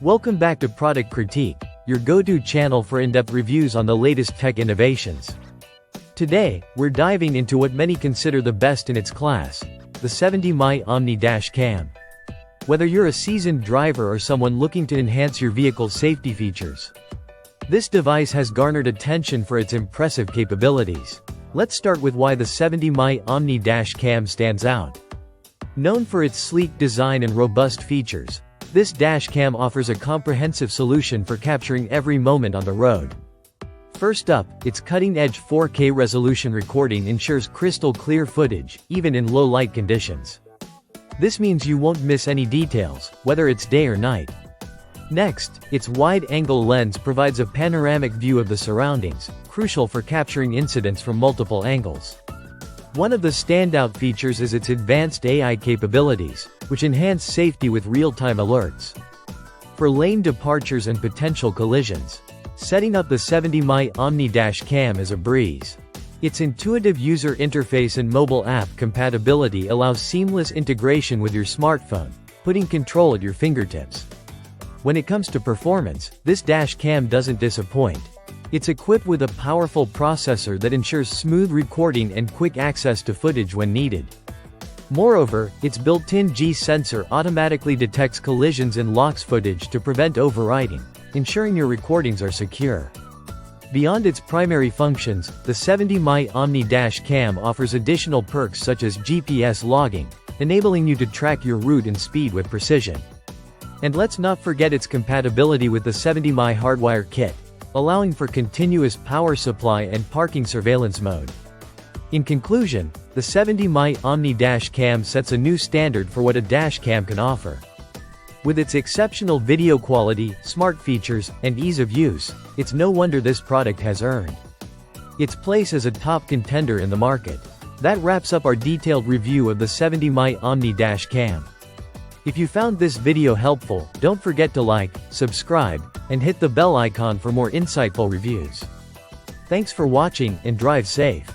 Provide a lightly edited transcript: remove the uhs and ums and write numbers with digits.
Welcome back to Product Critique, your go-to channel for in-depth reviews on the latest tech innovations. Today, we're diving into what many consider the best in its class, the 70mai Omni Dash Cam. Whether you're a seasoned driver or someone looking to enhance your vehicle's safety features, this device has garnered attention for its impressive capabilities. Let's start with why the 70mai Omni Dash Cam stands out. Known for its sleek design and robust features, this dash cam offers a comprehensive solution for capturing every moment on the road. First up, its cutting-edge 4K resolution recording ensures crystal clear footage, even in low-light conditions. This means you won't miss any details, whether it's day or night. Next, its wide-angle lens provides a panoramic view of the surroundings, crucial for capturing incidents from multiple angles. One of the standout features is its advanced AI capabilities, which enhance safety with real-time alerts. For lane departures and potential collisions, setting up the 70mai Omni Dash Cam is a breeze. Its intuitive user interface and mobile app compatibility allows seamless integration with your smartphone, putting control at your fingertips. When it comes to performance, this dash cam doesn't disappoint. It's equipped with a powerful processor that ensures smooth recording and quick access to footage when needed. Moreover, its built-in G sensor automatically detects collisions and locks footage to prevent overwriting, ensuring your recordings are secure. Beyond its primary functions, the 70mai Omni Dash Cam offers additional perks such as GPS logging, enabling you to track your route and speed with precision. And let's not forget its compatibility with the 70mai Hardwire kit, allowing for continuous power supply and parking surveillance mode. In conclusion, the 70mai Omni Dash Cam sets a new standard for what a dash cam can offer. With its exceptional video quality, smart features, and ease of use, it's no wonder this product has earned its place as a top contender in the market. That wraps up our detailed review of the 70mai Omni Dash Cam. If you found this video helpful, don't forget to like, subscribe, and hit the bell icon for more insightful reviews. Thanks for watching, and drive safe.